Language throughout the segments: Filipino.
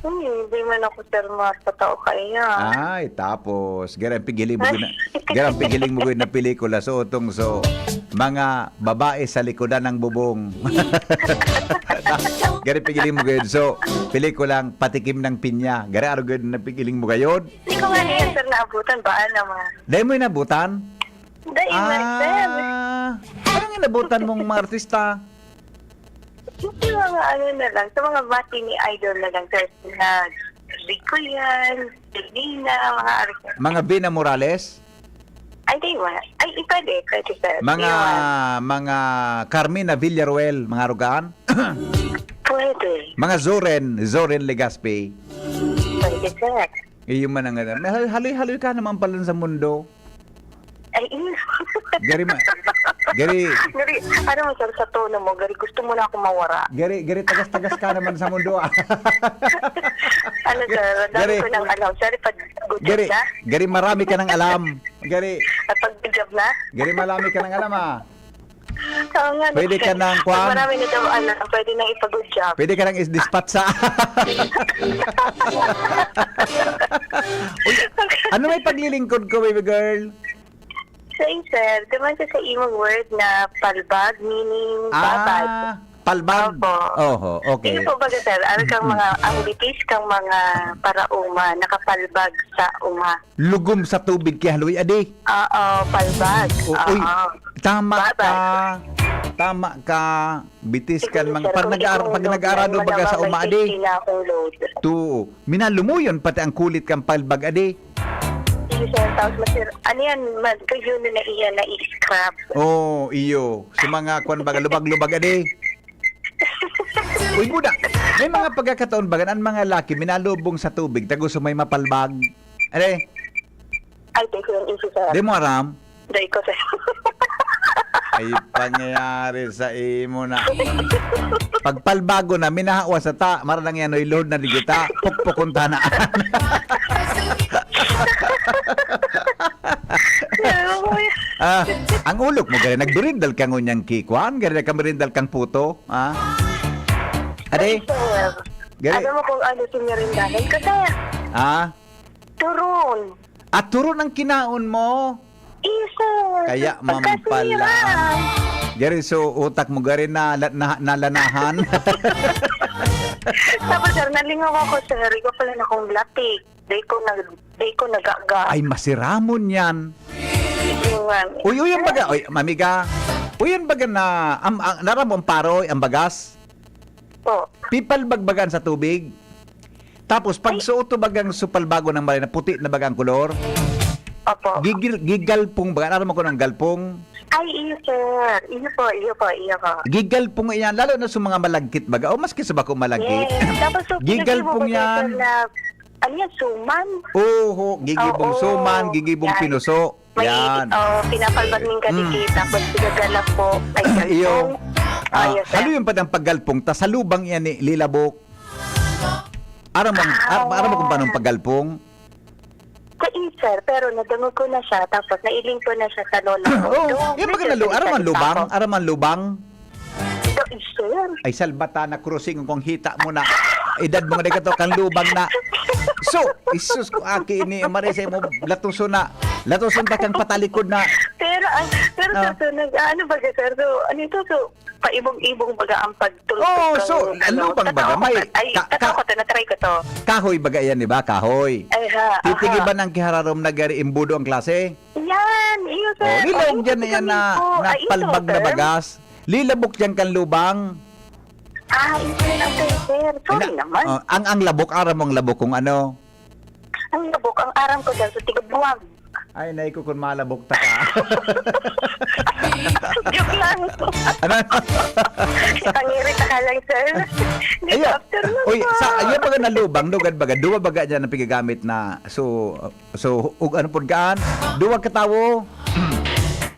Hindi man ako, sir, matataw kaya. Ay, tapos, garang pigiling mo gawin na pelikula. So, mga babae sa likodan ng bubong. Garang pigiling mo gawin. So, pelikulang Patikim ng Pinya. Garang araw gawin na pigiling mo gayon. Hindi ko nga niya, sir, naabutan. Baan naman. Dahil mo inabutan? Dahil man, sir. Parang inabutan mong mga artista. Hindi mga ano na lang. Sa mga bati ni Idol na lang, sir. Na Rico yan, Delina, mga artista. Mga Vina Morales? Ay, di ba? Ay, pwede, sir. Mga Carmina Villaruel, mga Rugaan? Pwede. Mga Zoren Legaspi. Pwede, sir. Iyon man ang haloy-haloy ka naman pala sa mundo. Ay, Gari, Gari, ano mo, sir, sa tono mo, Gari, gusto mo na ako mawara. Gari, tagas-tagas ka naman sa mundo. Ano, sir, dami ko nang alam. Sir, pag good job na, Gari, marami ka ng alam. Gari, at pag good job na, Gari, marami ka ng alam, oo nga, Pwede ka sir. ng Pag kwan? marami na daw alam, pwede nang ipag-good job. Pwede ka nang is-dispatch sa... Uy, ano may paglilingkod ko, baby girl? Same, sir. Diba siya sa imong word na palbag, meaning babad. Palbag? Opo. Oho, okay. Hindi po ba, sir? Ano kang mga, ang litis kang mga parauma, nakapalbag sa uma. Lugom sa tubig kaya haloy, adi. Oo, palbag. Uy, Oo. tama Babad. ka. Tama ka. Bitis ka. Sige, sir, Pag kung nag-aarado baga sa uma, adi. May 50 na akong load. To, minalo mo yun, pati ang kulit kang palbag, adi. Sige, sir. Tapos, masir, ano yan, review na iyan na i-scrap. Oh, iyo. Sa mga kwan baga, lubag-lubag, adi. Uy, buda. May mga pagkakataon baga, ang mga laki, minalubong sa tubig, tago may mapalbag. Adi, Ay, thank you, yung issue, sir. di mo aram? Dahil ko, sir. Ay, pangyayari sa imo na. Pagpalbago na, minahawa sa ta, maranang yan, oy, load na digita, pukpukuntanaan. Ang ulok mo, gari, nagdurindal kang unyang kikwan, gari, nagkamirindal kang puto, Ade, Sir, Gari. alam mo kung ano sinirindahan ko, sir? Turon. At turo ng kinaon mo. Isa. Kaya, mampala. Gari, so, utak mo, gari, nalanahan. Tapos, sir, nalingaw ako, sir. Ikaw pala na kong latik. Day ko nagaga. Ay, masiramon yan. Uy, yan baga, uy, mamiga. Uy, yan baga na, naramong paroy, ang bagas. Po. Pipal bagbagan sa tubig. Tapos, pag suoto bagang supalbago ng malay na puti na bagang kulor, Opo. gigalpong baga, naramong ko ng galpong. Ay, iyo, sir. Iyo po. Gigalpong yan, lalo na sa mga malagkit baga. O, maski sa bako malagkit. Yes. Tapos, so, Gigalpong pinag-ibo ba, yan. sir, na, ano yan, suman? Oo, gigibong Oo. suman, gigibong Yan. pinuso. May, Yan. pinapalbag ng kadikit, tapos pinagalap po. Ay, Iyo. Ayos, sir. Halo yung padang paggalpong, tas halubang yan ni lilabok. Aram mo kung paano paggalpong? Sir, pero nadungog ko na siya, tapos nailing ko na siya sa lola ko. Oh, yan baga na aram ang lubang. Sir. Ay salbata na crossing kung hita mo na edad mo nga to kang lubang na. So, isus ko aki ini marisay mo latuson ta kang patalikod na. Pero so, ano ba sir? So, ano ito? So, paibong-ibong baga ang pagtulog. Oh, so, lubang baga, may... natry ko to. Kahoy baga yan, di ba? Kahoy. Ay, ha. Titigi ba ng kihararom na gari imbudo ang klase? Yan, iyo sir. Oh, lilong dyan na yan na palbag na bagas. Lilabok dyan kang lubang. Ito na sir. Sorry naman. Ang labok, aram mong labok kung ano. Ang labok, ang aram ko sir, sa tigabuwag. Ay, naiko kung malabok ta ka. Joke lang. Ano? Pangirit ka lang, sir. Good afternoon Uy, po. ayan baga na lubang, dugad baga, duwa baga dyan ang pigagamit na, so, ano po gaan? Duwa katawo,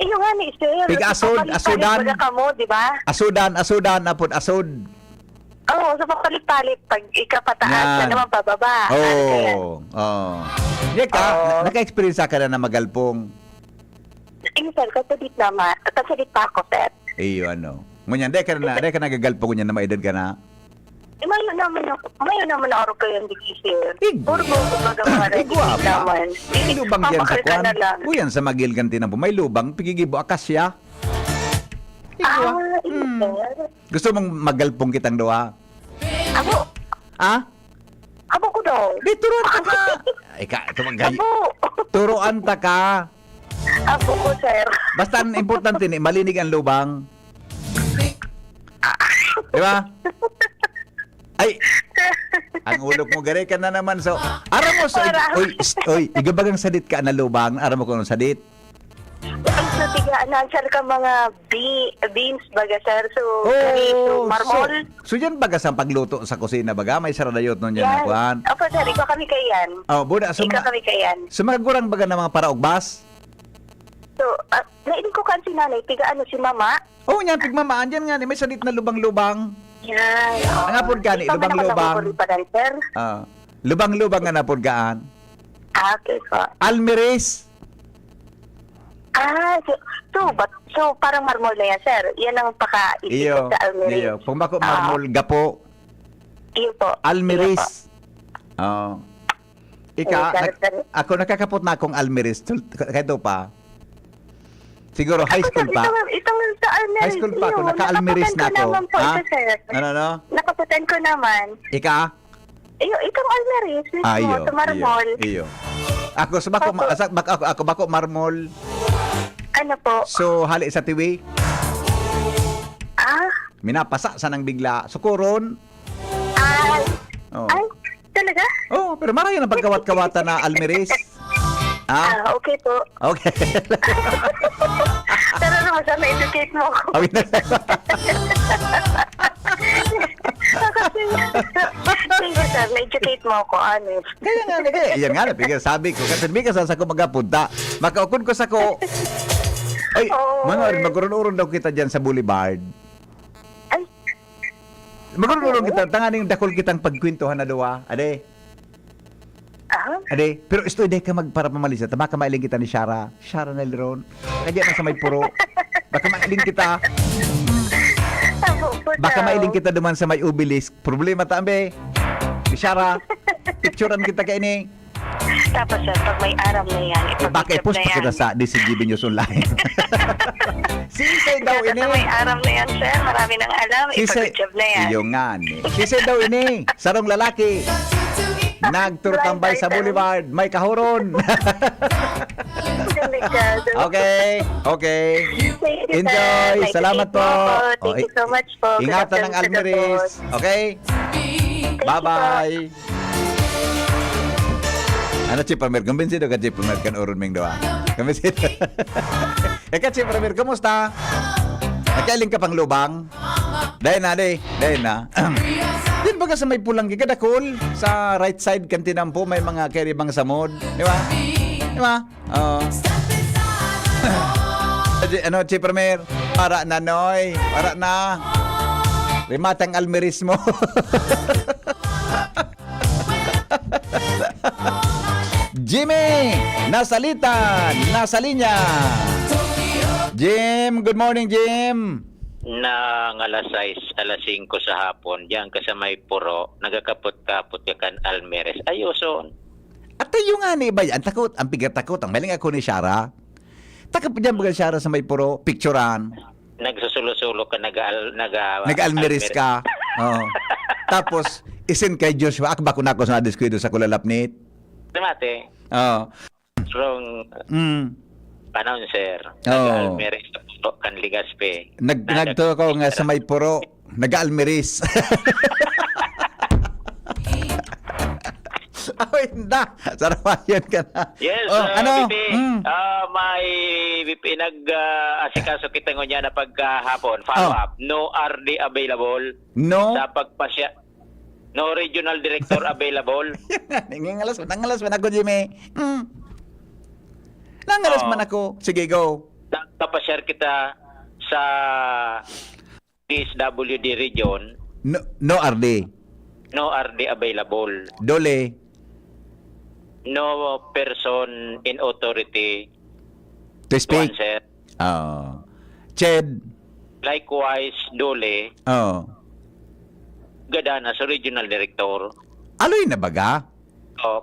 Iyo nga ni, sir. Piga-asod, asudan. Papalit-palit baga ka mo, di ba? asudan, apod, asod. Oo, so papalit-palit. Pag ikapataas Yan. na naman pababa. Hindi ka, naka-experience ka na magalpong. Iyo, sir, kasalit naman. Kasalit pa ako, sir. Iyo, ano. Ngunyan, di ka nagagalpong ngunyan na maedad ka na. Mayo naman ako kayo hindi sir. Igu- Puro ko kumbaga para Igwa hindi naman. pa. May lubang yan sa Pamakal ka kwan. na lang. Uyan sa Magil Gantinan po. May lubang. Pigigibo akasya. Igwa. Hindi. Gusto mong magalpong kitang doa? Abo. Ah? Abo ko daw. Di, turuan ka ka. Ika, tumagay. Abo. Turuan ta ka. Abo ko, sir. Basta ang importante ni, malinig ang lubang. Di ba? Ay, ang ulok mo gari ka na naman. So, aram mo sa... Oy, igabagang sadit ka na lubang. Aram mo kung sadit. Ang satigaan na, sir, ka mga beans baga, sir. So, ganito, marmol. So yan baga sa pagluto sa kusina baga? May saradayot nun yan na kuhan. Opo, sir, ikaw kami kayan. Oh, buda. So, Ikaw kami kayan. mga gurang baga ng mga paraogbas? So, nain ko kan si nanay, tiga ano si mama. Oh, yan, pigmamaan yan nga. May sadit na lubang-lubang. Yan. Ang apod ka ni, Ikaw man ako lubang-lubang. nabubuli pa rin, sir. Lubang-lubang nga napod kaan. Okay po. Almiris. So, parang marmol na yan, sir. Yan ang paka-isip Iyo. sa Almeria. Iyo. Pumako marmol gapo. Iyo po. Almiris. Oh. Ika, sir. ako nakakapot na akong Almiris. Kahit pa. Siguro high school pa. Itong sa Almeria. High school pa ako, naka-Almiris na ako. Naman po Ha? ito, sir. Ano? Nakaputan ko naman. Ika? Itong Almeris mismo, Iyo. sa marmol. Iyo. Ako, ako bako marmol. Ano po? So, hali sa tiwi. Minapasa sa nang bigla. Sukuron. Ay, Oh. ay, talaga? Oh, pero marayo na pagkawat-kawata na Almiris. Okay po. Okay. Pero naman, sir, na-educate mo ako. Awin na. Sige, sir, na-educate mo ako. Ano? Kaya nga, yan nga, sabi ko, kasi ka sa ko magapunta. Makaukon ko sa ko. Ay, Oo. mga magurun-urun daw kita dyan sa Boulevard. Ay, Magurun-urun kita, tanganing dakol kitang pagkwentuhan na doa. Ade, pero isto ide ka para pamalisa. Baka mailing kita ni Shara Neliron. Kaya na sa may puro. Baka mailing kita. Baka mailing kita duman sa may Obelisk. Problema tambe. Shara, picturean kita kay ini. tapos, sir, pag may aram na yan, Baka ipag-usap i-post na pa yan. kita sa DCGB News Online. Sisay daw Basta ini. may aram na yan, sir. Marami nang alam. Ipag-usap na yan. Iyo nga ni. Sisay daw ini. Sarong lalaki. Nagturtambay sa Boulevard. May kahuron. Okay. Thank you, Enjoy. sir. Salamat po. Thank you so much po. Good Ingatan ng afternoon to the Almeris. boss. Okay? you Bye-bye. Ano, Chip Ramir? Kumbinsido ka, Chip Ramir, kan urun ming doa. Kumbinsido. Eka, Chip Ramir, kumusta? Nakailing ka pang lubang? Dahil na. Din baga sa may pulang gikadakol sa right side kantinang po may mga keribang samod, di ba? Oo. Ano, Chip Ramir? Para na, Noy. Para na. Rimatang Almeris mo. Jimmy! Nasalitan! Nasa linya! Jim! Good morning, Jim! Na alas 6, alas 5 sa hapon, diyan ka sa may puro, nagakapot-kapot ka kan Almeres. Ayuson. At tayo nga ni iba yan. Takot. Ang pigatakot. Ang maling ako ni Shara. Takot dyan baga Shara sa may puro. Picturean. Nagsusulo-sulo ka, Nag-Almeris ka. Oo. Tapos, isin kay Joshua. Akba ko na ako sa nadiskuido sa kulalapnit. Damate, Oo. strong panahon, sir. Oo. Almeres sa puro, kan Ligaspe. Nagto ko nga sa may puro. Nag-Almeris. Hindi. Sarawayan ka na. Yes, ano? BP. May BP nag-asikaso kita ngo niya na pagkahapon. Follow up. No RD available. No? Sa pagpasya. No regional director available. Nangalas man ako, Jimmy. Nangalas man ako. Sige, go. Tapashare kita sa DSWD region. No RD. No RD available. Dole. No person in authority To to speak. answer. Ched. Likewise, Dole. Gadana sa regional director. Aloy na baga?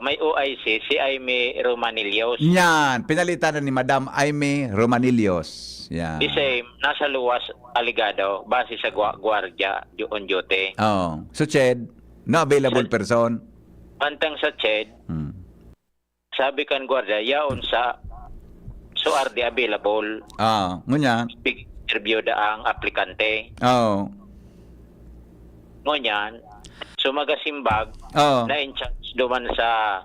May OIC, si Aimee Romanillos. Yan, pinalitan na ni Madam Aimee Romanillos. Yan. The same, nasa luwas Aligado, base sa gwardiya on duty. Oh, so Ched, no available person. Pantang sa CHED, sabi kan gwardiya, yaon sa RD available. Ngunya. Big interview da ang aplikante. Ngunyan, sumagasimbag na in charge duman sa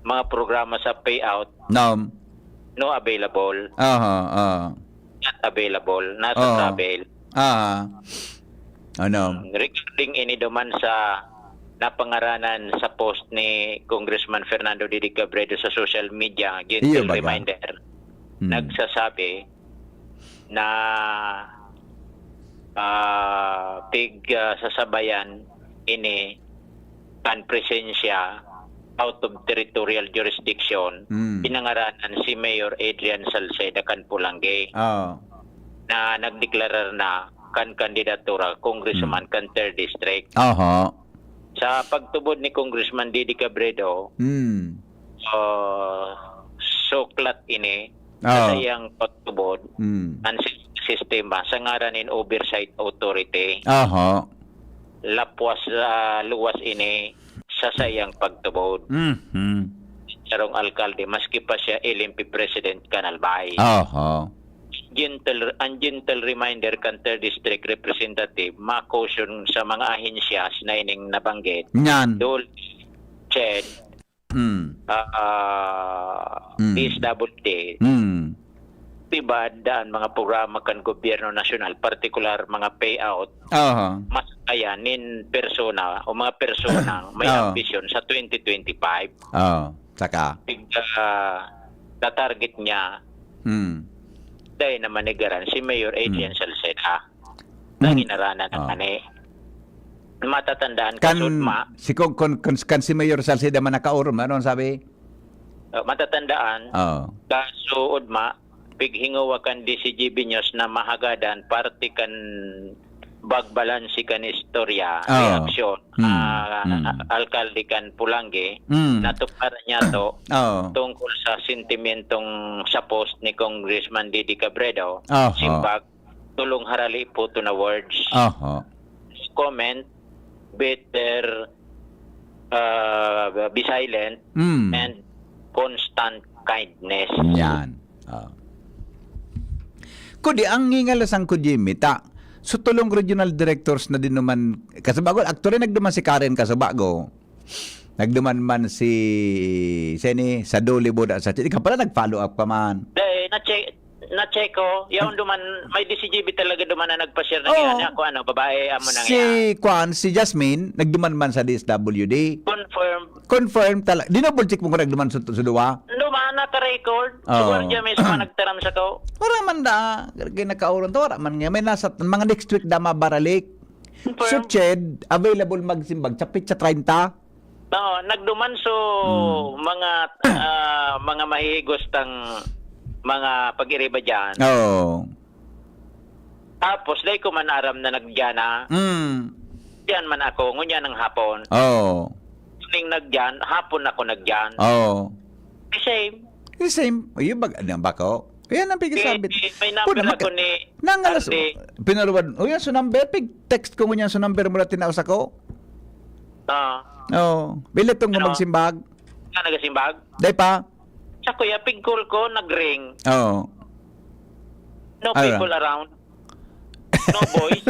mga programa sa payout, no available. Not available, nasa travel. Regarding ini duman sa napangaranan sa post ni Congressman Fernando Didi Cabredo sa social media, gentle reminder, nagsasabi na sasabayan ini kan presensya out of territorial jurisdiction, pinangaranan si Mayor Adrian Salceda kan Pulangge na nagdeklarar na kan kandidatura Congressman kan 3rd District. Sa pagtubod ni Congressman Didi Cabredo, suklat ini sa iyang pagtubod ang sistema sa ngaranin Oversight Authority. Lapwas luwas ini sa sayang pagtubod. Sarong alkalde, maski pa siya LMP President Kanalbay. Gentle reminder kan 3rd District Representative, ma-caution sa mga ahensyas na ining nabanggit. Dol, CHED, DSWD, diba daan mga programa kan gobyerno nasyonal, partikular mga payout, mas kayanin persona o mga personang may ambisyon sa 2025. Saka? Na-target niya dahil na manigaran si Mayor Adrian Salceda na hinaranan ng kani. Matatandaan ka sudma. Si Mayor Salceda man nakaurom, ano sabi? Matatandaan kaso udma pighingawakan di si GB News na mahagadan parte kan bagbalansi kan istorya reaksyon alkalde kan Pulangge natupar niya to tungkol sa sentimentong sa post ni Congressman Didi Cabredo simbag tulong harali po to na words comment better be silent and constant kindness. Yan. Kudi ang ngingalasang ko Jimmy ta so tulong regional directors na din naman kasabago aktor nagduman si Karen kasabago nagduman man si Seni sa Dollywood sa ka pala nag-follow up pa man na-check ko yung duman may DCGB talaga duman na nagpa-share na yan ako babae amo nang si Jasmine nagduman man sa DSWD confirm talaga dinouble check mo kung nagduman sa duwa duman naka-record siguro dyan mismo nagtaram sa ko wala man da kinakauron to wala man nga may nasa mga next week da mabaralik so Ched available magsimbag chapit sa 30 nagduman so mga mahihigos tang mga pag-iriba dyan. Tapos, dahil ko man aram na nagyana, diyan man ako, ngunya ng hapon. Ning nagyan, hapon ako nagyan. The same. Yung ba ko? Ayan ang pigisabit. May number ako ni Nangalas. Pinaluwad. Yan, so number. Pig-text ko ngunya so number mo na tinaos ako. Bilit tong magsimbag. Nagasimbag? Day pa? Sa kuya, pig-call ko, nag-ring. No people around. No voice.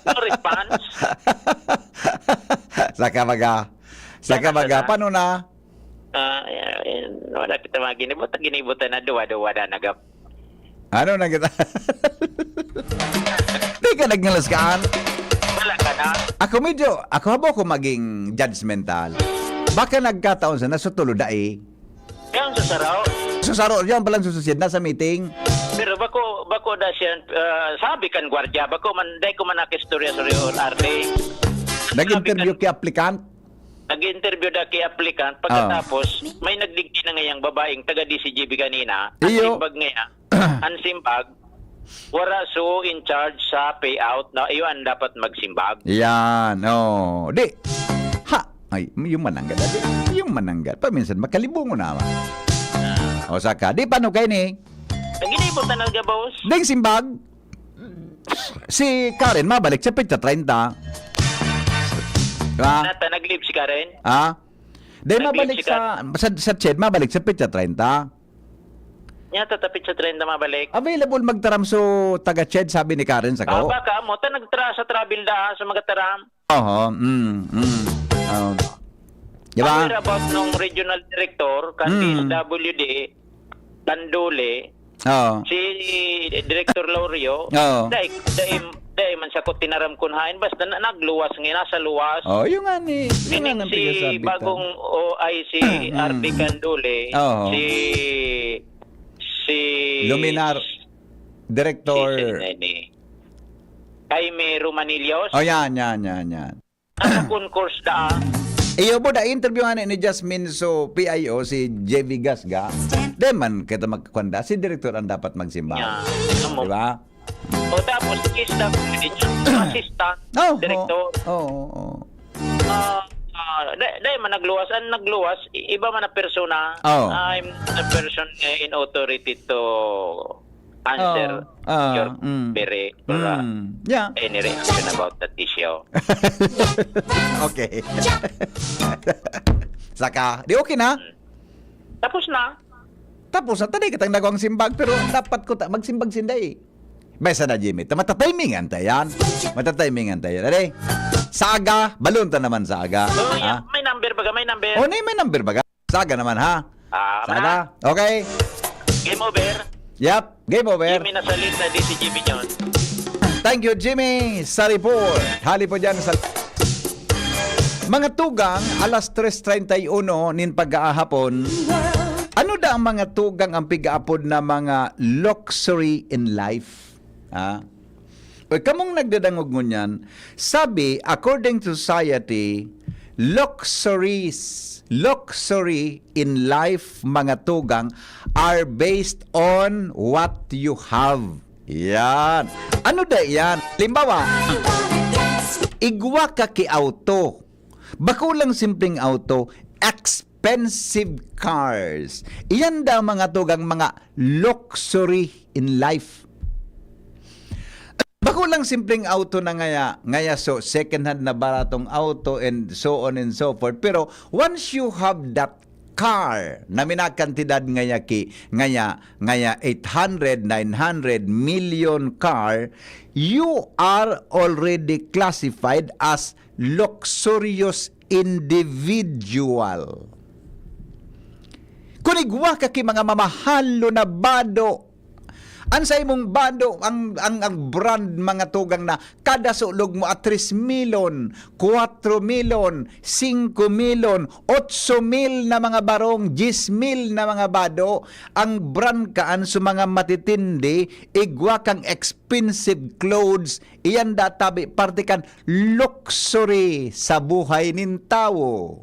No response. Saka baga. Paano na? Wala kita mga ginibutan na duwa-duwa na nagap. Ano na kita? Di ka nagngalas kaan? Wala ka na. Ako habo ko maging judgmental. Baka nagkataon sa nasutulo dae. Yung susaraw. Susaraw, yan palang sususid na sa meeting. Pero bako da siya, sabi kan gwardiya, bako man, day ko man nakistorya sa Rio Arte. Nag-interview kay applicant? Nag-interview da kay applicant, pagkatapos, may nagdigdi na ngayang babaeng taga DCGB kanina, Iyo. ansimbag ngaya, ansimbag, wala so in charge sa payout na iyon dapat magsimbag. Yan, oh. Di. Ha! Ay, yung mananggat. Yung mananggat. Paminsan, makalibungo naman. O saka, di paano kayo ni? Naginipot na nalga, boss. Ding simbag. Si Karen, mabalik sa pizza 30. Diba? Nata, nag-leave si Karen. Ha? Di Nag-leave mabalik si sa chat, mabalik sa pizza 30. Nya, tatapit sa trend na mabalik. Available magtaram so taga-ched, sabi ni Karen sa ko. Baka mo, nagtra sa travel da sa mga taram. Oo, diba? Aware about nung regional director, kanti sa WD, Tandole, Oo. si Director Laurio, Oo. dahil man sa ko tinaram kunhain, basta nagluwas nga, nasa luwas. Oh, yung nga ni. Yung nga Meaning ng si pigasabitan. bagong OIC, RB Candule, Oo. si Luminar. Director. Jaime Romanillos. Oh, yan. Nasa concourse da. Iyo po da interview nga ni Jasmine so PIO si JV Gasga. Di man kita magkwanda si director ang dapat magsimba. Nya. Di ba? O tapos SWD niya, assistant director. Oo. Dahil man nagluwas, iba man na persona. Oh. I'm the person in authority to answer your query or Yeah. any reaction about that issue. Okay. Saka, di okay na? Tapos na. Tapos na, tadi kitang nagawang simbag, pero dapat ko magsimbag sinday. Besa na, Jimmy. Matatimingan tayo yan. Dali. Saga, balon ta naman saga. So, Ha? may number baga, may number. O, may number ba? Saga naman, ha? Saga. Okay. Game over. Yep, game over. Jimmy na salita di si Jimmy John. Thank you, Jimmy, sa report. Hali po dyan sa... Mga tugang, alas 3:31 nin pag-aahapon. Ano da ang mga tugang ang pigaapod na mga luxury in life? Ha? O kamong nagdadangog mo niyan, sabi, according to society, luxury in life, mga tugang, are based on what you have. Yan. Ano da yan? Limbawa, igwa ka ki auto. Bakulang simpleng auto, expensive cars. Iyan da mga tugang mga luxury in life. Bakulang simpleng auto na ngaya so second hand na baratong auto and so on and so forth. Pero once you have that car na minakantidad ngaya 800, 900 million car, you are already classified as luxurious individual. Kunigwa ka ki mga mamahalo na bado. Ansay mong bando ang brand mga tugang na kada sulog mo at 3 milyon, 4 milyon, 5 milyon, 8 mil na mga barong, 10 mil na mga bado, ang brand kaan sa mga matitindi, igwa kang expensive clothes, iyan databi partikan luxury sa buhay nin tao.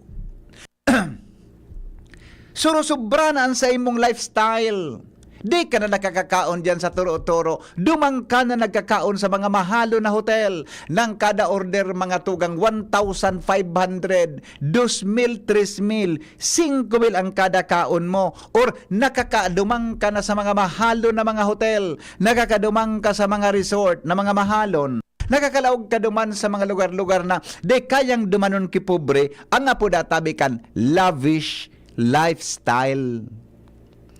Surusubra na ang sa imong lifestyle. Di ka na nakakakaon dyan sa turo-turo. Dumang ka na nagkakaon sa mga mahalo na hotel. Nang kada order mga tugang 1,500, 2,000, 3,000, 5,000 ang kada kaon mo. Or nakakadumang ka na sa mga mahalo na mga hotel. Nakakadumang ka sa mga resort na mga mahalon. Nakakalaog ka duman sa mga lugar-lugar na di kayang dumanon ki pobre. Ang apo databi kan lavish lifestyle.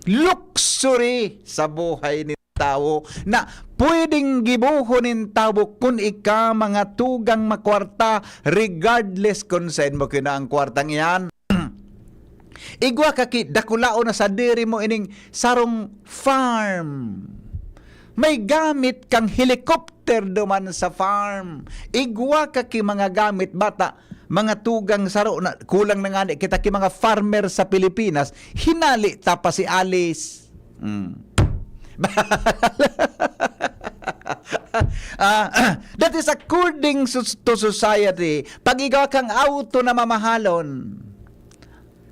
Luxury sa buhay ni tao na pwedeng gibuhon nin tao kung ika mga tugang makwarta regardless kung saan mo kina ang kwartang yan. Igwa kaki dakulao na sa diri mo ining sarong farm. May gamit kang helicopter duman sa farm. Igwa kaki mga gamit bata mga tugang saro na kulang na nga kita ki mga farmer sa Pilipinas, hinali ta pa si Alice. That is according to society. Pag-igawa kang auto na mamahalon,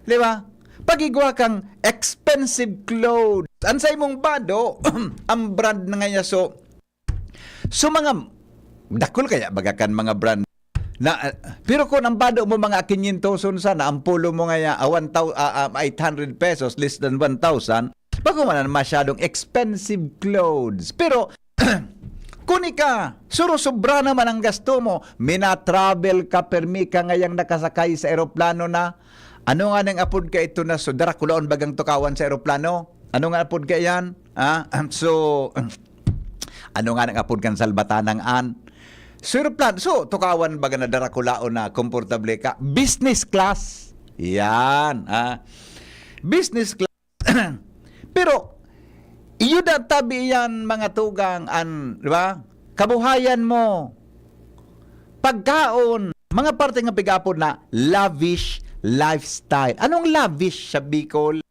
di ba? Pag-igawa kang expensive clothes, Ansay mong bado, ang brand na nga so mga dakol kaya bagakan mga brand na pero kung ang bado mo mga 500 sana, ang pulo mo nga 800 pesos, less than 1,000, bago man masyadong expensive clothes. Pero kuni ka, sobra naman ang gasto mo. Mina-travel ka, permi ka ngayang nakasakay sa eroplano na. Ano nga nang apod ka ito na so darakulaon bagang tukawan sa eroplano? Ano nga apod ka yan? So, ano nga nang apod kan salbatanang an? So, eroplano. So, tukawan baga na darakulaon na komportable ka. Business class. Yan. Business class. Pero, iyo da tabi yan mga tugang di ba? Kabuhayan mo. Pagkaon. Mga parte nga pigapon na lavish lifestyle. Anong lavish sa Bicol?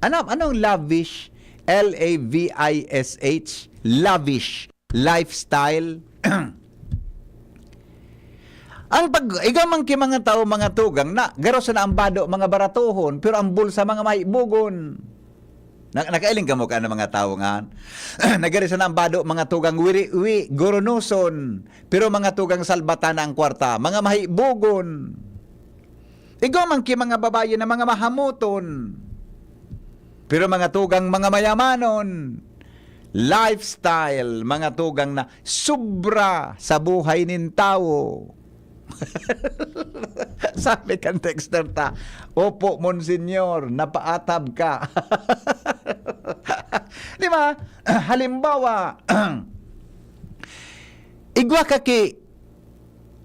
Anong lavish? L-A-V-I-S-H. Lavish lifestyle. Ang igamang ki mga tao mga tugang na garo sa naambado mga baratuhon pero ang bulsa mga mahibugon. Nakailing ka mo ka ng mga tao nga. Nagari sa naambado mga tugang wiri-wi, goronuson. Pero mga tugang salbatan ang kwarta, mga mahibugon. Ikaw man ki mga babae na mga mahamuton. Pero mga tugang mga mayamanon. Lifestyle, mga tugang na sobra sa buhay nin tao. Sabi kan texter ta, opo Monsenyor, napaatab ka. Di ba? Halimbawa, igwa ka ki,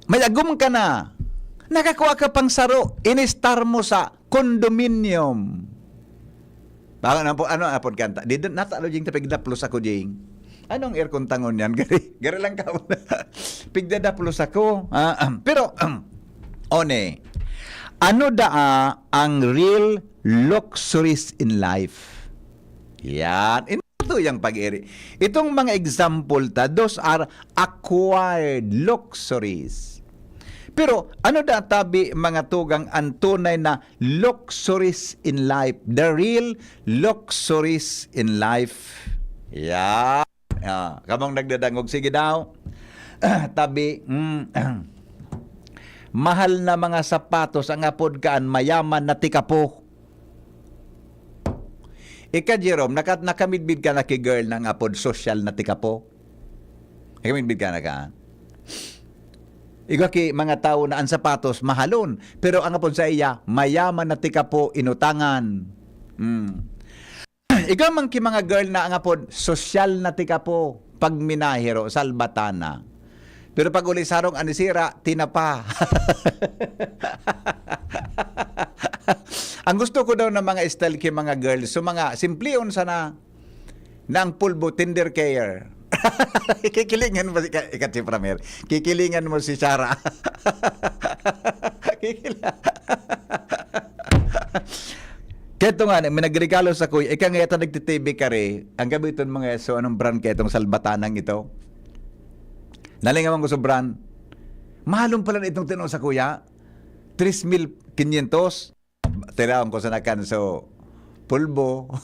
may agum ka na, nakakuha ka pang saro, inistar mo sa condominium. Ano apod kanta? Di natalo jing tapigda plus ako jing. Anong aircon tangon yan? Gari lang ka. Pigda plus ako. Pero, one, ano ang real luxuries in life? Yan. Ito yung pag-iri. Itong mga example those are acquired luxuries. Pero, ano tabi mga tugang ang tunay na luxuries in life? The real luxuries in life. Yan. Kamang nagdadangog, sige daw. Tabi, mahal na mga sapatos ang apod kaan mayaman na tikapo. Ika, Jerome, nakamidbid ka na ki girl ng apod social na tikapo? Nakamidbid ka na ka? Ika ki mga tao na ang sapatos mahalon, pero ang apod sa iya, mayaman na tikapo inutangan. Ikaw man ki mga girl na ang apod sosyal na tika po pag minahiro salbatana. Pero pag uli sarong anisira tinapa. Ang gusto ko daw ng mga style ki mga girls so mga simplion sana ng pulbo tender care. Kikilingan mo si Pramer. Kikilingan mo si Sarah. Keto nga, may nagregalo sa kuya, ika nga ito nagtitibig ka rin, ang gabiton mga so, anong brand ketong salbatanang ito? Nalingaman ko sa brand. Mahalong pala itong tinong sa kuya, 3,500. Tiraon ko sa nakan, so, pulbo.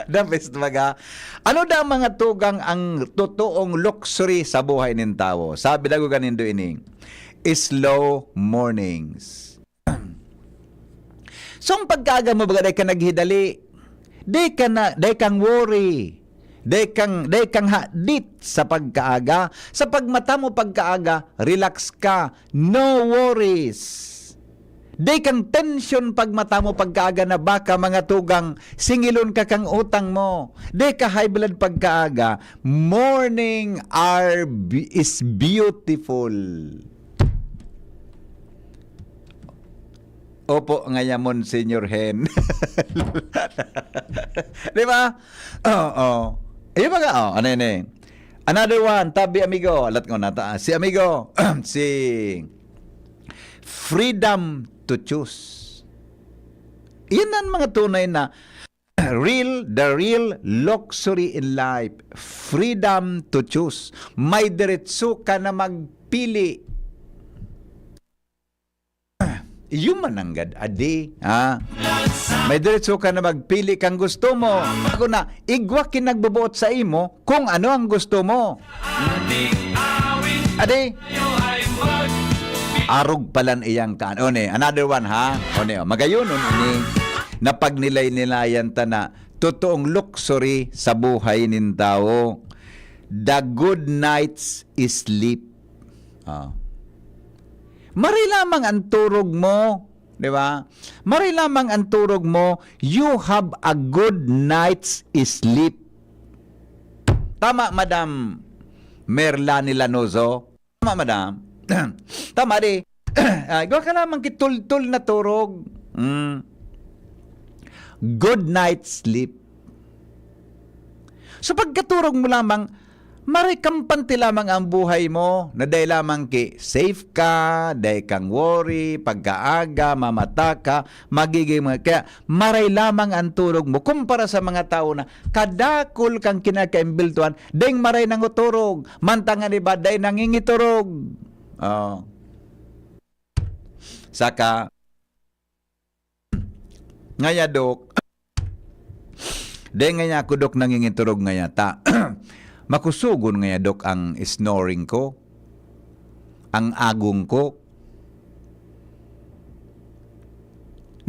Dapis baga. Ano da mga tugang ang totoong luxury sa buhay ng tao? Sabi dago ganindo ini, slow mornings. So, ang pagkaaga mo baga, day ka naghidali, day kang worry, day kang hadit sa pagkaaga. Sa pagmata mo pagkaaga, relax ka, no worries. Day kang tension pagmata mo pagkaaga na baka mga tugang singilon ka kang utang mo. Day ka high blood pagkaaga, morning is beautiful. Opo, ngayamon, Senior Hen. Di ba? Oo. Iyo ba ka? Ano yun? Another one, tabi amigo. Alat ko nata. Si amigo, si freedom to choose. Yan ang mga tunay na the real luxury in life. Freedom to choose. May diretso ka na magpili. Yung mananggad adi, ha? May diretso ka na magpili kang gusto mo. Ako na, igwa kinagbubuot sa imo kung ano ang gusto mo. Adi, arog palan iyang kaan. O ne, another one ha. O ne, magayon ni na pagnilay-nilayan ta na totoong luxury sa buhay nin tao. The good night's sleep. Mari lamang ang turog mo, di ba? Mari lamang ang turog mo, you have a good night's sleep. Tama, Madam Merlani Lanozo? Tama, Madam? Tama, di. Gawa ka lamang kitul-tul na turog. Good night's sleep. So pagkaturog mo lamang, marikampanti lamang ang buhay mo na dahil lamang ki safe ka, dahil kang worry, pagkaaga, mamata ka, magiging mga, kaya maray lamang ang turog mo kumpara sa mga tao na kadakol kang kinakaimbiltuan, dahil maray nang uturog, mantangan iba, dahil nangingiturog. Saka, ngaya dok, dahil ngaya ako dok nangingiturog ngaya ta, makusugon ngaya dok ang snoring ko, ang agong ko.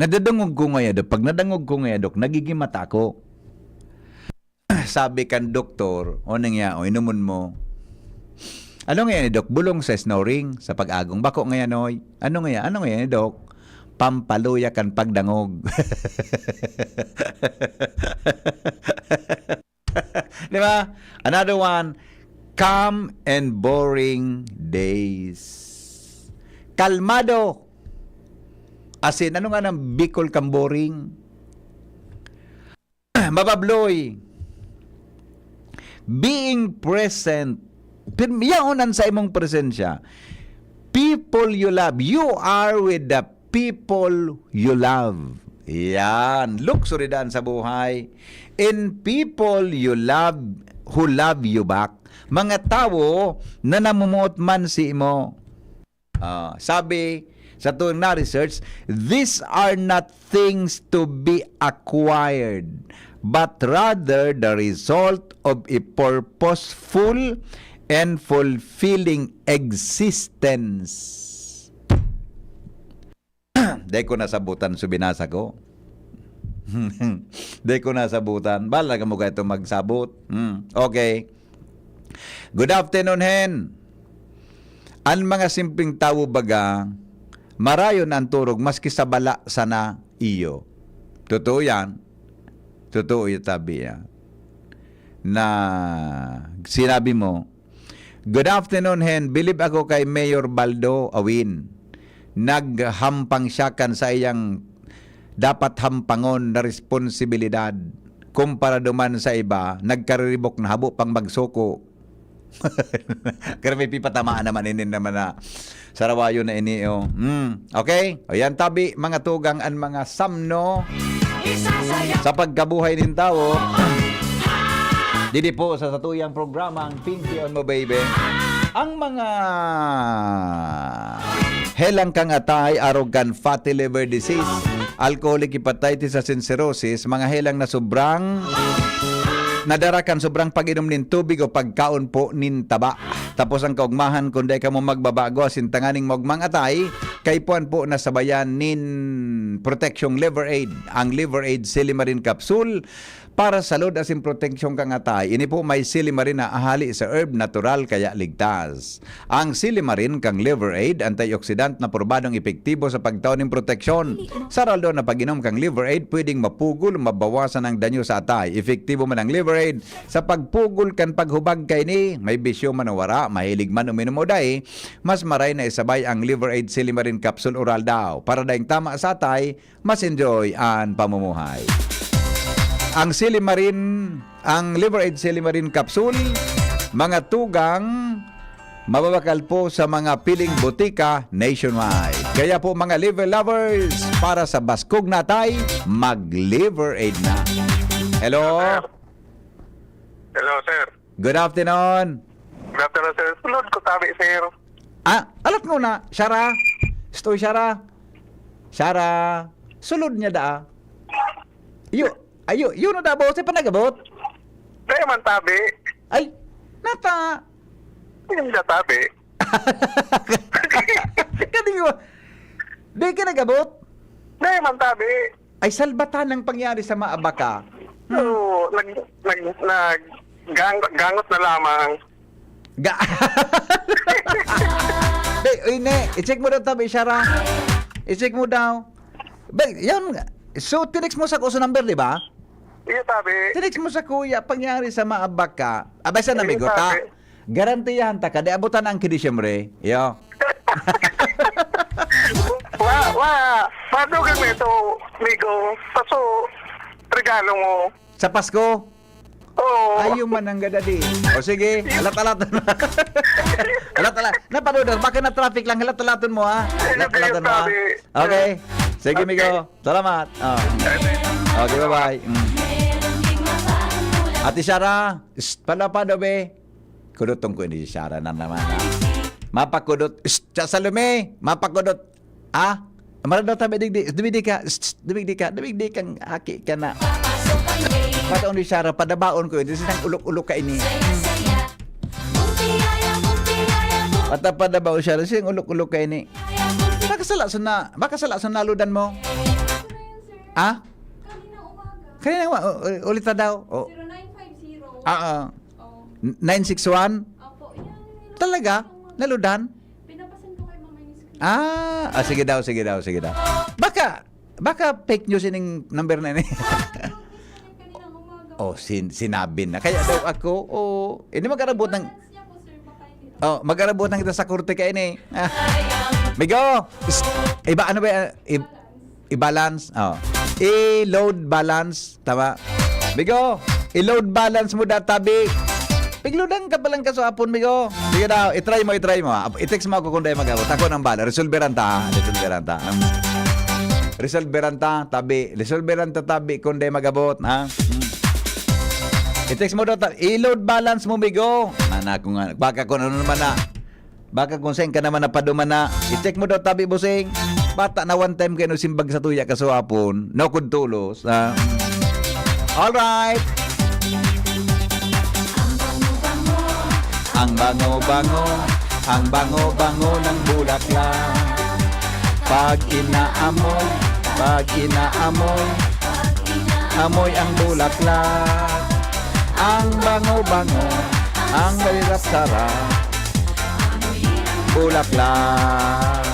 Nadadangog ko ngaya dok. Pag nadangog ko ngaya dok, nagiging mata ko. Sabi kan doktor, o nangya, o inumun mo. Ano ngaya ni dok? Bulong sa snoring, sa pag-agong. Bako ngaya noy? Ano ngaya ni dok? Pampaluya kan pagdangog. Di ba? Another one, calm and boring days. Kalmado. As in, ano nga ng Bicol kang boring? Mababloy. Being present. Yaonan sa imong presensya. People you love. You are with the people you love. Yan. Luxury daan sa buhay. In people you love who love you back. Mga tao na namumuot man si imo. Sabi sa tuwing na research, these are not things to be acquired, but rather the result of a purposeful and fulfilling existence. Dahil ko nasabutan sa binasa ko. Dahil ko nasabutan. Bala ka mo kayo itong magsabot. Okay. Good afternoon, Hen. Ang mga simpleng tao baga, marayon ang turog maski sa bala sana iyo. Totoo yan. Totoo yung tabi yan. Na sinabi mo, good afternoon, Hen. Believe ako kay Mayor Baldo Awin. Naghampang siya kan sa iyang dapat hampangon na responsibilidad kumpara duman sa iba, nagkariribok na habo pang magsuko. Kaya may pipatamaan naman inin naman na sarawayo na iniyo. Okay? O yan tabi, mga tugang an mga samno sa pagkabuhay ng tao. Didi po sa satuyang programang Pinky on Mo Baby. Ang mga helang kang atay, arrogant fatty liver disease, alcoholic hepatitis at cirrhosis, mga helang na sobrang nadarakan sobrang pag-inom nin tubig o pagkaon po nin taba. Tapos ang kaugmahan kundi ka mo magbabago sintanganing mogmang atay kay puan po nasabayan nin Protection Liver Aid. Ang Liver Aid Silimarin Capsule para sa load asin proteksyon kang atay. Ini po may silimarin na ahali sa herb natural kaya ligtas. Ang silimarin kang Liver Aid, antioxidant na probadong epektibo sa pagtaon ng proteksyon. Sa raldo na pag-inom kang Liver Aid, pwedeng mapugol, mabawasan ang danyo sa atay. Epektibo man ang Liver Aid sa pagpugol kan paghubag kay ni, may bisyo man o wara, mahilig man uminom o dahi, mas maray na isabay ang Liver Aid Silimarin Capsule Oral daw. Para daing tama sa atay, mas enjoy ang pamumuhay. Ang Silimarin, ang Liver Aid Silimarin Capsule, mga tugang, mababakal po sa mga piling butika nationwide. Kaya po mga liver lovers, para sa baskog na tay, mag-Liver Aid na. Hello? Hello, sir. Good afternoon. Good afternoon, sir. Sulod ko tabi, sir. Alat mo na, Shara. Stoy, Shara. Shara. Sulod niya da. Yun na dabo, sa panagabot. Dahil man tabi. Ay, nata. Hindi na tabi. Kaniyo, di ka nagabot. Dahil man tabi. Ay, salbatan ang pangyari sa maabaka. So, gangot na lamang. Ga ne, i-check mo daw tabi, Shara. I-check mo daw. Yan. So, tinex mo sa kuso number, di ba? Iyo tabi. Tinex mo sa kuya, pangyari sa maabaka. Abay sa namigo Sabi. ta. Garantiyahan ta ka, di abutan ang kidi siyempre. Yo. Madugan mo ito, Migo. Paso, regalo mo. Sa Pasko, Oo. ayaw man ang gadadi. O sige, alat-alatan mo. Alat-alat. Napanood, baka na traffic lang, alat-alatan mo ha. Alat-alatan mo ha. Okay. Sige, Migo. Salamat. Oh. Okay, bye-bye. Ate Shara, pala pa daw be. Kudutong ko ni Shara na naman ha. Mapakudot. Salome, mapakudot. Ah? Maradaw tabi digdi ka. Dumigdi kang aki ka na. Pataon ni Shara, padabaon ko. Hindi sinang ulok-ulok ka ini. Padabaon Shara, sinang ulok-ulok ka ini. Baka sala sa naludan mo. Ah? Kanina umaga. Ulit na daw. 0950. 961? Opo, yan. Talaga? Naludan? Pinapasan ko kay Mama yung Sige screen. daw. Baka fake news ining number na ini. Kaninang umaga. Oh, sinabi na. Kaya daw ako, hindi mag-arabot ng... Balance niya po, sir. Baka hindi. Mag-arabot ng kita sa kurte ka ini. Migo! Iba, ano ba? I-balance? I-load balance. Tama? Migo! I-load balance mo databi. Pigludan ka palang ka sa hapon, Migo. Sige daw, itry mo. I-text mo ako kung dahil mag-abot. Ako ng bala. Resolveran ta. Resolveran ta, tabi kung dahil mag-abot. Ha? I-text mo daw. I-load balance mo, Migo. Baka kung ano naman na. Baka kung saan ka naman napaduman na. I-check mo daw tabi, busing. Bata na one time kayo simbag sa tuya ka sa hapon. No kuntulos. Ha? Alright. Ang bango-bango ng bulaklak. Pag inaamoy, amoy ang bulaklak. Ang bango-bango, ang sarap-sarap, bulaklak.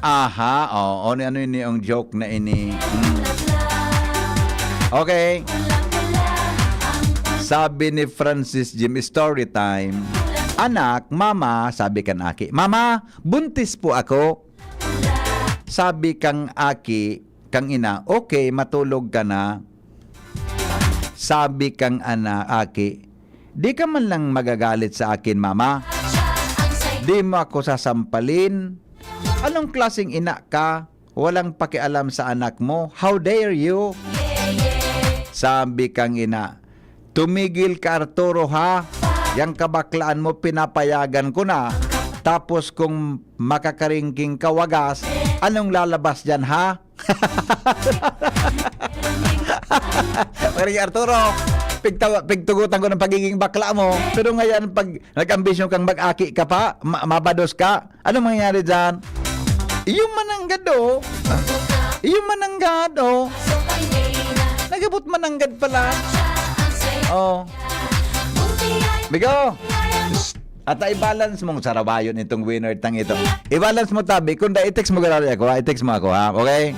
Aha, ano ini ang joke na ini. Okay. Sabi ni Francis Jim, story time. Anak, mama, sabi kan aki. Mama, buntis po ako. Sabi kang aki, kang ina, okay, matulog ka na. Sabi kang aki, di ka man lang magagalit sa akin, mama. Di mo ako sasampalin. Anong klaseng ina ka? Walang pakialam sa anak mo. How dare you? Sabi kang ina, tumigil ka, Arturo, ha? Yang kabaklaan mo, pinapayagan ko na. Tapos kung makakaringking ka wagas, anong lalabas dyan, ha? Maring Arturo, pigtugutan ko ng pagiging bakla mo. Pero ngayon, pag nag-ambisyon kang mag-aki ka pa, mabados ka, anong mangyayari dyan? Iyong mananggado. Iyong mananggado. Nagabot mananggad pala. Bigo. At i-balance mong sarabayon itong winner tang ito. I-balance mo tabi. Kung i-text mo garari ako, i-text mo ako, ha? Okay?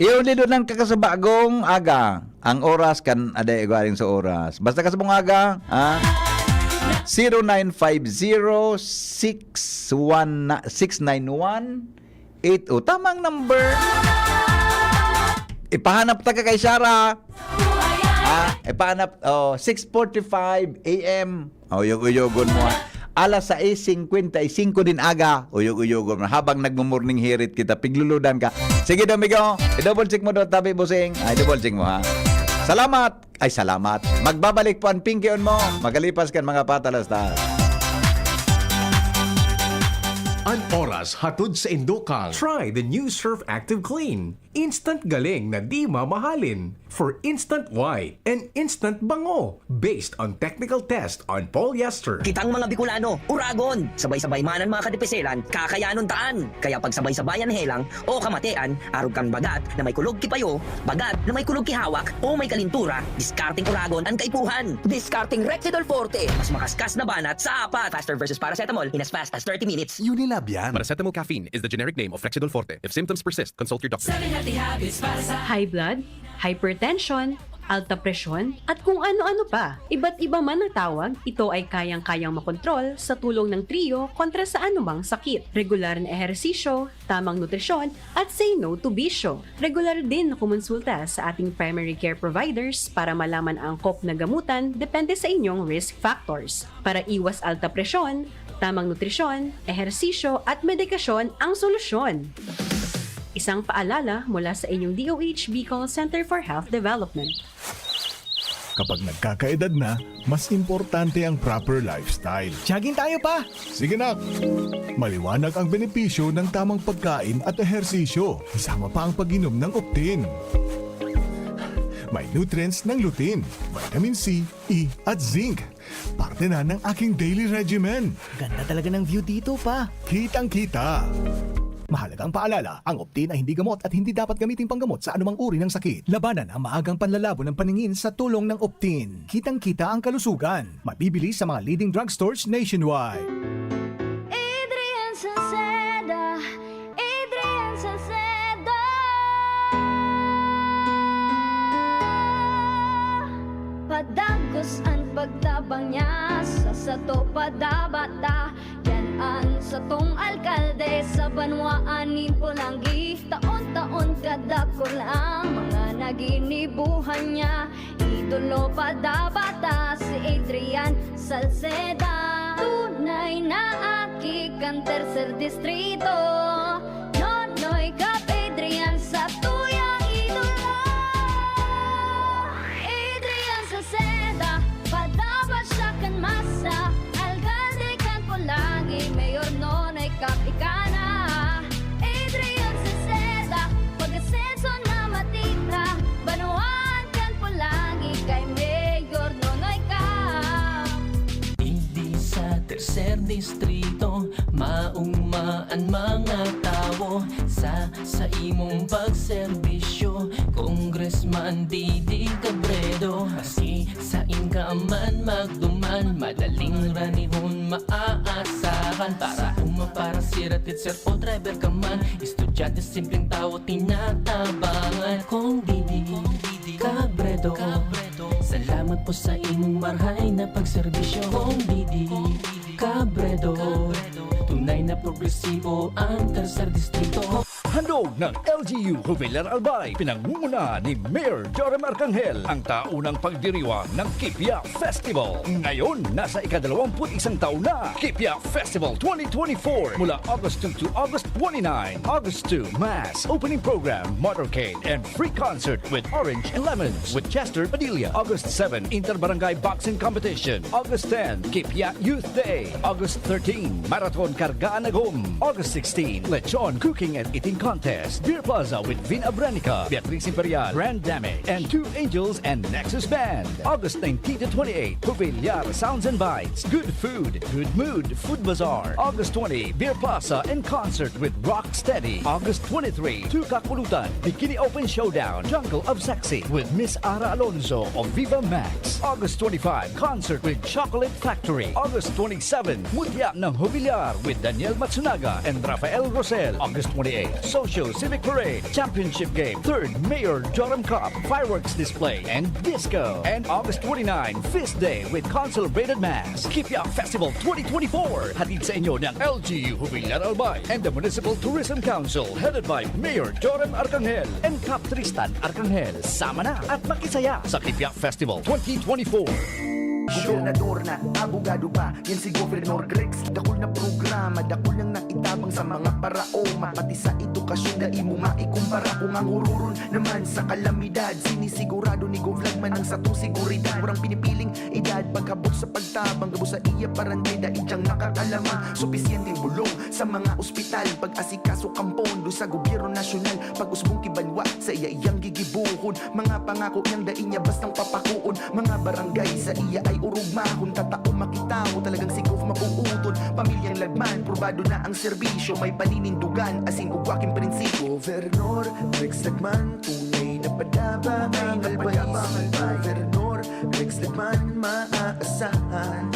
Iuli doon ng kakasabagong aga. Ang oras kan aday galing sa oras. Basta kasabong aga, ha? 0950-691-8. Tamang number. Ipahanap ta ka kay Shara. Ipahanap 6:45 AM. Uyog-uyogon mo. Alas 6:55 din aga. Uyog-uyogon mo. Habang nagmo-morning hirit kita, pigluludan ka. Sige daw, Migo. I-double check mo daw, tabi, busing. Double check mo, ha. Salamat. Salamat. Magbabalik po ang Pinky on mo. Magalipas kan mga patalastas. Ad oras hatod sa Indokal. Try the new Surf Active Clean. Instant galing na di mamahalin. For instant white and instant bango. Based on technical test on polyester. Kitang mga Bicolano, uragon, sabay-sabay manan mga kadipeselan, kakayanon taan. Kaya pag sabay-sabayan helang o kamatean, arog kang bagat na may kulog kipayo, bagat na may kulog kihawak o may kalintura, discarding uragon ang kaipuhan. Discarding Rexidol Forte, mas makaskas na banat sa apat. Faster versus paracetamol in as fast as 30 minutes. Unilab yan. Paracetamol caffeine is the generic name of Rexidol Forte. If symptoms persist, consult your doctor. High blood, hypertension, alta presyon, at kung ano-ano pa. Iba't iba man ang tawag, ito ay kayang-kayang makontrol sa tulong ng trio kontra sa anumang sakit. Regular na ehersisyo, tamang nutrisyon, at say no to bisyo. Regular din na kumonsulta sa ating primary care providers para malaman ang angkop na gamutan depende sa inyong risk factors. Para iwas alta presyon, tamang nutrisyon, ehersisyo at medikasyon ang solusyon. Isang paalala mula sa inyong DOH Bicol Center for Health Development. Kapag nagkakaedad na, mas importante ang proper lifestyle. Jogging tayo pa! Sige na! Maliwanag ang benepisyo ng tamang pagkain at ehersisyo. Kasama pa ang pag-inom ng Optin. May nutrients ng lutein, vitamin C, E at zinc. Parte na ng aking daily regimen. Ganda talaga ng view dito pa. Kitang-kita! Mahalagang paalala, ang Optin ay hindi gamot at hindi dapat gamitin panggamot sa anumang uri ng sakit. Labanan ang maagang panlalabo ng paningin sa tulong ng Optin. Kitang-kita ang kalusugan. Mabibili sa mga leading drugstores nationwide. Adrian Salceda, Adrian Salceda. Padagos ang pagtabang niya sa sato padabata. Yan sa tong alkalde sa banwaanin Pulangi. Taon-taon kadako lang mga naginibuhan niya. Idolo padabata si Adrian Salceda. Tunay na aki kan tercer distrito. Nonoy kap Adrian sa tuyang idolo. Adrian Salceda, padabas siya kan masa. Alcalde kan Pulangi, mayor nonoy kap ikana. Adrian Salceda, pag-asenso na matitra. Banuan kan Pulangi, kay mayor nonoy kap. Hindi sa tercer distrito maungmaan mga tao sa imong pagserbisyo. Congressman Didi Cabredo, asi sa inkaman magduman, madaling ranihon maaasahan. Para siratid sir o driver ka man, estudyante simpleng tao tinatabangan. Kung Didi Cabredo, salamat po sa imong marhay na pagserbisyo. Kung Didi Cabredo, tunay na progresibo ang tercer distrito. Handog ng LGU Jubilar Albay, pinangunguna ni Mayor Joram Arcangel ang taunang pagdiriwang ng Kipia Festival. Ngayon, nasa ika-21 taon na, Kipia Festival 2024 mula August 2 to August 29. August 2, Mass, Opening Program, Motorcade, and free concert with Orange and Lemons with Chester Padilla. August 7, Inter-Barangay Boxing Competition. August 10, Kipia Youth Day. August 13, Marathon Kargaan Agum. August 16, Lechon Cooking and Eating Contest. Beer Plaza with Vin Abranica, Beatriz Imperial, Grand Damage, and Two Angels and Nexus Band. August 19 to 28, Jubilar Sounds and Bites. Good food, good mood, Food Bazaar. August 20, Beer Plaza and concert with Rock Steady. August 23, Tukakulutan, Bikini Open Showdown, Jungle of Sexy with Miss Ara Alonso of Viva Max. August 25, concert with Chocolate Factory. August 27, Mutya ng Jubilar with Daniel Matsunaga and Rafael Rosel. August 28, Social Civic Parade, Championship Game, 3rd Mayor Joram Cup, Fireworks Display, and Disco. And August 29, Feast Day with Consolidated Mass. Kipia Festival 2024. Hatid sa inyo ng LGU Jubilar Albay and the Municipal Tourism Council headed by Mayor Joram Arcangel and Cap Tristan Arcangel. Sama na at makisaya sa Kipia Festival 2024. Gobernador na, abogado pa, yan si Governor Grex. Dakol na programa, dakol lang naitabang sa mga parao. Mapati sa edukasyon, dai mo maikumpara. Kung ang hururon naman sa kalamidad, sinisigurado ni Govlagman ang satong seguridad. Murang pinipiling edad, pagkabot sa pagtabang, gabo sa iya parantay, dai diyang nakakalamang. Supisyenteng bulong sa mga ospital. Pag-asikaso kampon, sa gobyerno nasyonal. Pag-usbong kibalwa, sa iya iyang gigibuhon. Mga pangako niyang dai niya bastang papakuon. Mga barangay sa iya ay urugmahon. Tatao makitaw, talagang sigof mapuuton. Pamilyang lagman, probado na ang serbisyo. May paninindugan, asin ugwaking prinsipyo. Gobernador, Rex Lagman, tunay na padaba. Malbay si Gobernador, Rex Lagman, maaasahan.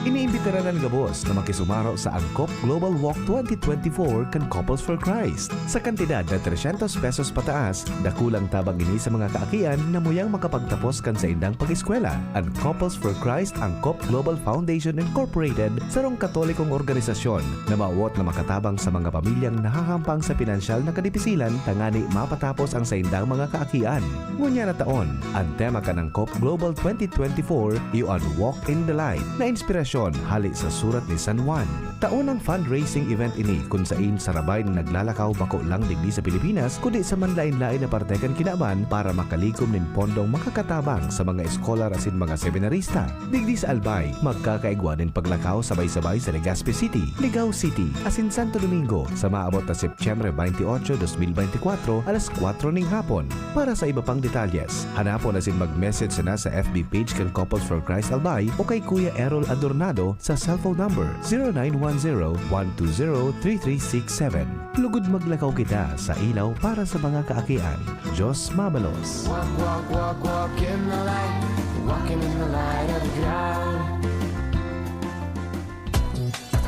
Iniimbitaran ng gabos na makisumaro sa Angkop Global Walk 2024 kan Couples for Christ. Sa kantidad na 300 pesos pataas, dakulang tabang ini sa mga kaakian na muyang makapagtapos kan sa indang pag-eskwela. Ang Couples for Christ Angkop Global Foundation Incorporated sarong katolikong organisasyon na maawot na makatabang sa mga pamilyang nahahampang sa pinansyal na kadipisilan tangani mapatapos ang sa indang mga kaakian. Ngunya na taon, ang tema kan Angkop Global 2024 iyon Walk in the Light na inspirasyon hali sa surat ni San Juan. Taunang fundraising event ini kung saan sarabay na naglalakaw bako lang digdi sa Pilipinas kundi sa manlain-lain na partekan kinaban para makalikom nin pondong makakatabang sa mga eskolar asin mga seminarista. Digdi sa Albay, magkakaigwa din paglakaw sabay-sabay sa Legazpi City, Ligao City, asin Santo Domingo sa maabot na Setyembre 28, 2024 alas 4 ning hapon. Para sa iba pang detalyes, hanapon asin mag-message na sa FB page kan Couples for Christ Albay o kay Kuya Errol Adornado sa cellphone number 0910-120-3367. Lugod maglakaw kita sa ilaw para sa mga kaakian. Diyos mabalos. Walk, walk, walk, walk in the light. Walking in the light of the ground.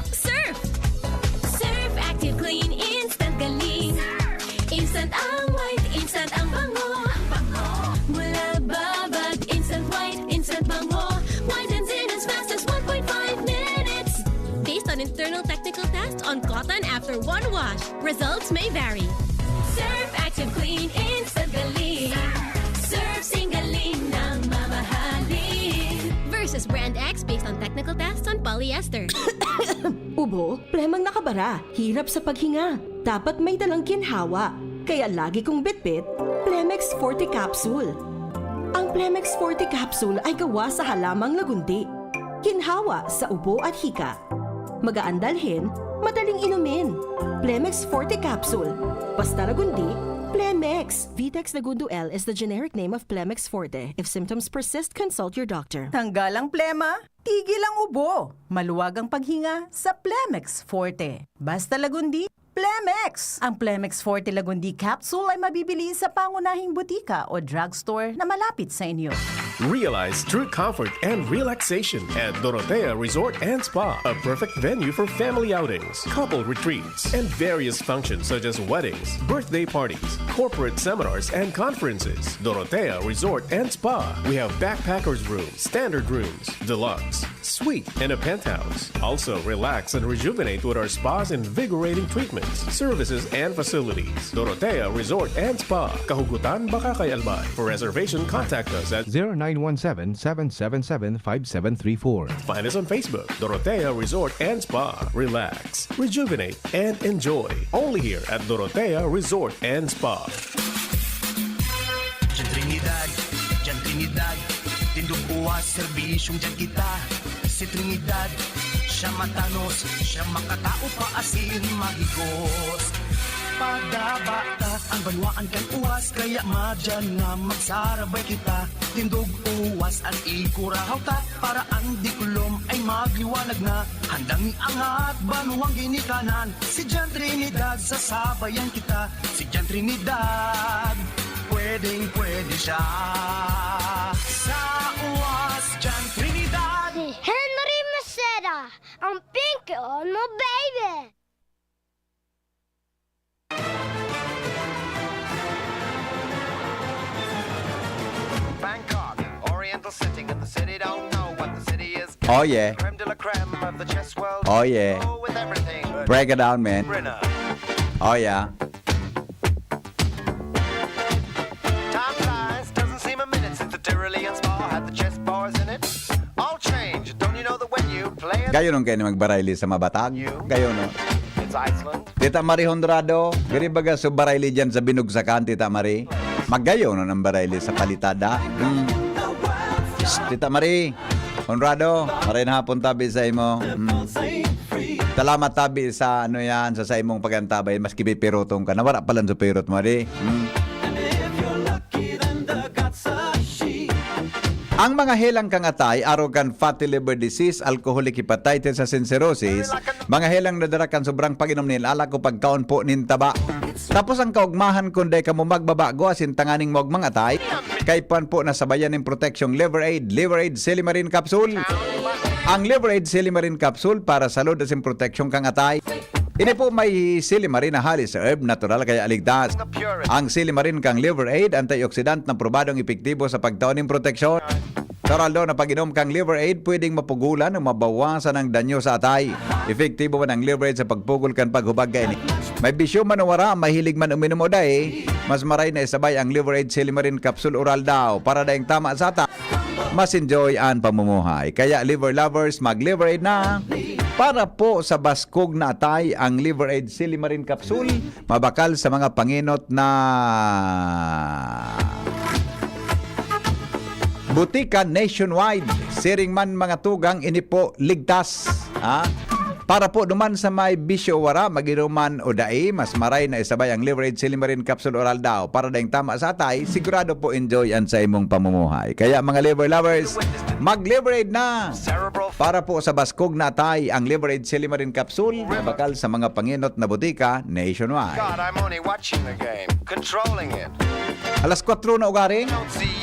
Surf! Surf Active Clean Instant Galing. Instant ang white, instant ang bango. Mula babad, instant white, instant bango. Whitens in as fast as 1.5 minutes. Based on internal technical tests on cotton after one wash, results may vary. Surf Active Clean Instant Galing. Surf Singaling ng mamahalin. Versus Brand X based on technical tests on polyester. Ubo, plemang nakabara, hirap sa paghinga. Dapat may dalang ginhawa. Kaya lagi kong bitbit, Plemex Forte Capsule. Ang Plemex Forte Capsule ay gawa sa halamang lagundi. Ginhawa sa ubo at hika. Magaan dalhin, madaling inumin. Plemex Forte Capsule. Basta lagundi, Plemex. Vitex Lagundo L is the generic name of Plemex Forte. If symptoms persist, consult your doctor. Tanggal ang plema, tigil ang ubo. Maluwag ang paghinga sa Plemex Forte. Basta lagundi, Plemex! Ang Plemex Forte Lagundi Capsule ay mabibili sa pangunahing butika o drugstore na malapit sa inyo. Realize true comfort and relaxation at Dorotea Resort and Spa, a perfect venue for family outings, couple retreats, and various functions such as weddings, birthday parties, corporate seminars, and conferences. Dorotea Resort and Spa. We have backpackers rooms, standard rooms, deluxe, suite, and a penthouse. Also, relax and rejuvenate with our spa's invigorating treatments, services, and facilities. Dorotea Resort and Spa, Kahugutan, Bakakay, Albay. For reservation, contact us at 0917-777-5734. Find us on Facebook, Dorotea Resort and Spa. Relax, rejuvenate, and enjoy. Only here at Dorotea Resort and Spa. Diyan Trinidad, tindog uwas, serbisyong dyan kita. Si Trinidad, siya matanos, siya makatao pa asin mahigos. Padabata ang banwaan kan uwas, kaya madyan nga magsarabay kita. Tindog uwas at ikurahaw ta, para ang dikulom ay magliwanag na. Handang iangat, banuang ginikanan, si Jan Trinidad, sasabayan kita. Si Jan Trinidad, pwedeng pwede siya. Sa uwas, Jan Trinidad. Si Henry Maceda, ang pinky on mo, baby! Bangkok, Oriental setting, and the city don't know what the city is. Oh yeah. Creme de la creme of the chess world. Oh yeah. Oh, with everything. Break it down, man. Brenner. Oh yeah. Time flies, doesn't seem a minute since the Tyrolean spa had the chess bars in it. All change, don't you know that when you play it? Gayo nung kayo magbarayli sa mabatag. Gayo no. It's Iceland. Tita Marie Honrado, gari baga sa barayli dyan sa binugsakan, Tita Marie. Maggayo no ng barayli sa palitada. Tita Marie Honrado, maray na hapon tabi sa imo. Salamat tabi sa ano yan, sa imong pagantabay, maski pipirotong ka. Nawara pala sa pirot mo, di? Ang mga helang kangatay, arrogant fatty liver disease, alcoholic hepatitis sa cirrhosis, mga helang nadarakan sobrang pag-inom nila, ala ko pagkaon po nin taba. Tapos ang kaugmahan kundi ka mo magbabago asin tanganing mo mga atay, kay pan po nasabayan ng protection Liver Aid Silimarin Capsule. Ang Liver Aid Silimarin Capsule para salud asin protection kang atay. Ini po may silimarin na halis herb, natural kaya aligtas. Ang silimarin kang Liver Aid, antioxidant na probadong epektibo sa pagtaon ng proteksyon. Saraldo na pag-inom kang Liver Aid, pwedeng mapugulan o mabawasan ang danyo sa atay. Epektibo man ang Liver Aid sa pagpugol kan paghubag kaini. May bisyo man o wara, mahilig man uminom o dahi, mas maray na isabay ang Liver Aid Silimarin Capsule Oral daw para daing tama sa ata. Mas enjoy ang pamumuhay. Kaya liver lovers, mag-Liver Aid na. Para po sa baskog na atay, ang Liver Aid Silimarin Capsule, mabakal sa mga panginot na butika nationwide. Siring man mga tugang, ini po ligtas. Para po duman sa may bisyo wara, maginuman o dai, mas maray na isabay ang Liver Aid Silimarin Capsule Oral daw. Para daing tama sa atay, sigurado po enjoy ang sa imong pamumuhay. Kaya mga liver lovers, mag-Liver Aid na! Para po sa baskog na atay, ang Liver Aid Silimarin Capsule, mabakal sa mga panginot na butika nationwide. God, I'm only watching the game, controlling it. Alas 4 na ugaring.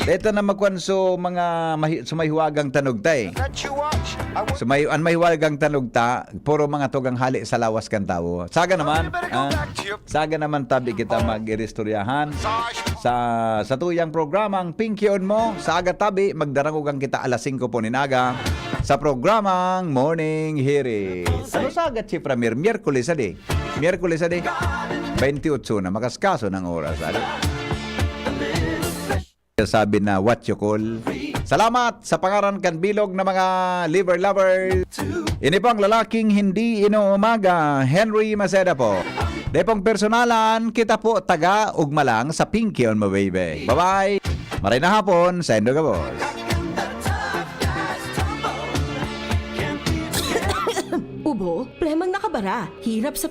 Dito na magkwanso mga sumayhuwagang tanugta Let you watch. An mahiwagang tanugta, puro mga tugang hali sa lawas kan tao. Saga naman, saga naman tabi kita mag-iristoryahan sa tuyang programang Pinky on Mo. Saga tabi, magdarangugang kita alas 5 po ninaga sa programang Morning Hearing. Ano saga, Chief Ramir? Miyerkules adi. 28 na, makaskaso ng oras. Sabi na what you call. Salamat sa pangaran kan bilog na mga liver lovers. Ini po ang lalaking hindi inuumaga, Henry Maceda po. Depong personalan, kita po taga ugma lang sa Pinky on My Baby. Bye-bye. Maray na hapon sa Endo Gabos. Ubo, premang nakabara. Hirap sa